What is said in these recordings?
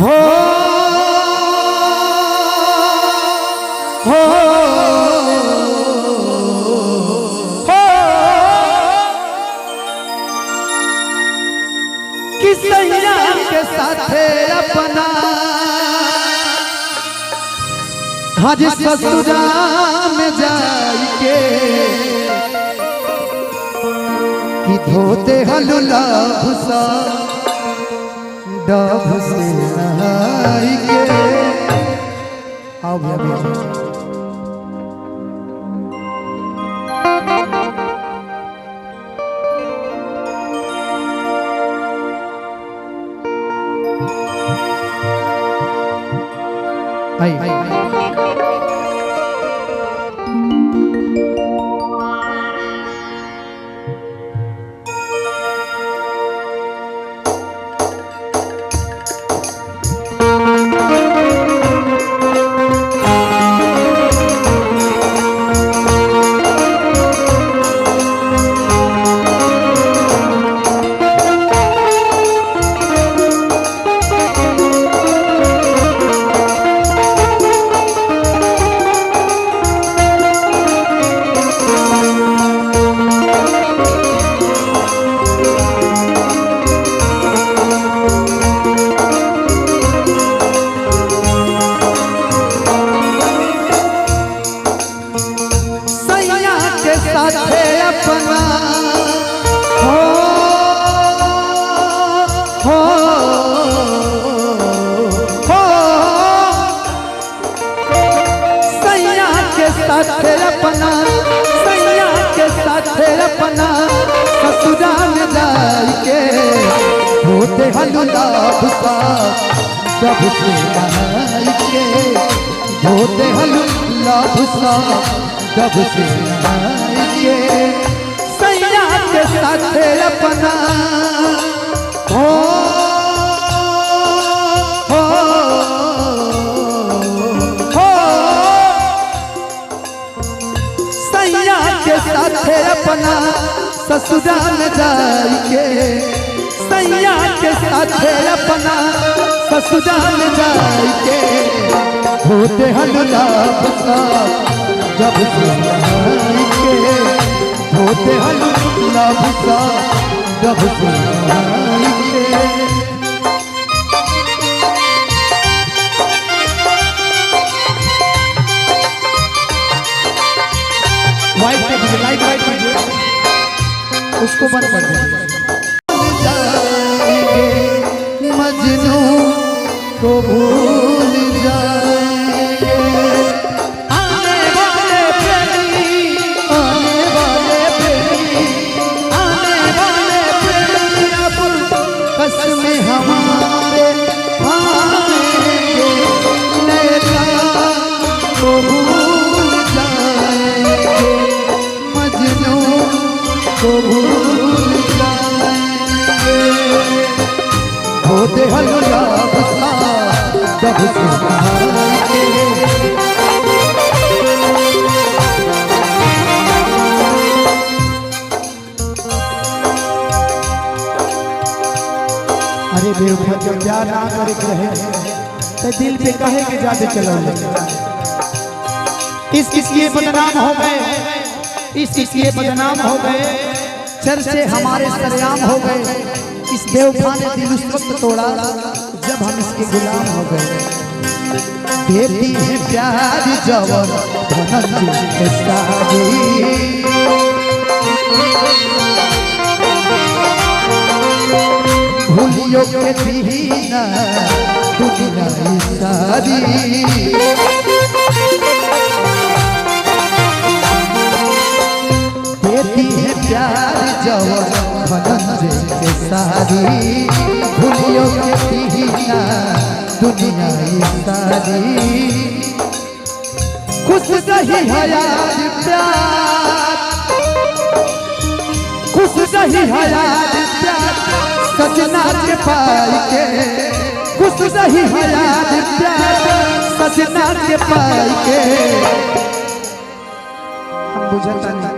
हो हो किसैया के साथे अपना हज ससुरा में जाके कि धोते हलुला भुसा डब से नहाई के आओ भैया आई अपना हो हो हो सैया के साथ अपना सैया के साथ अपना ससुरा में जाके होते हलुला भुसा जब से के होते हलुला भुसा जब से सैया के साथ अपना हो हो हो सैया के साथ अपना ससुरा में जाके सैया के साथ अपना ससुरा में जाके होते हलुला भुसा जब से होते हलुला भुसा जब से वाइट पे दीजिए लाइट वाइट कीजिए उसको बंद कर दीजिए मजनू को भूल जाएंगे हमारे आएंगे लैला को भूल जाएंगे मजनू को भूल जाएंगे होते हलुला भुसा जब से अरे बेवफा जब प्यार ना करे रहे तो दिल पे कहे के जाते चलो इस किसके बदनाम हो गए इस किसके बदनाम हो गए चर्चे हमारे सरेआम हो गए इस बेवफा ने दिल उस वक्त तोड़ा जब हम इसके गुलाम हो गए देती है प्यार जवान भूलियो के दीना दुनिया सारी देती है प्यार जवान के सारी भूलियो के दीना दुनिया सारी खुश रही है यार प्यार खुश रही है यार प्यार सजना के पाई के खुश रही है यार प्यार सजना के पाई के हम बुझता नहीं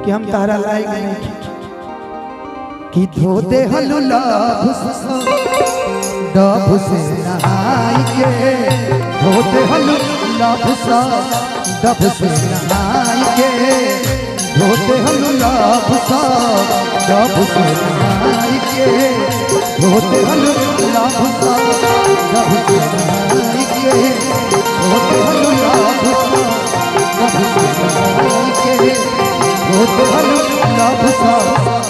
कि हम तारा लायक नहीं कि धोते हलु लाभ डब से नहाई के धोते हलु लाभ डब से नहाई के धोते हलु लाभ डब से नहाई के धोते हलु लाभ डब से नहाई के धोते हलु लाभ डब से नहाई के धोते हलु लाभ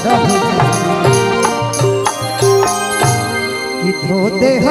डब से कि धोते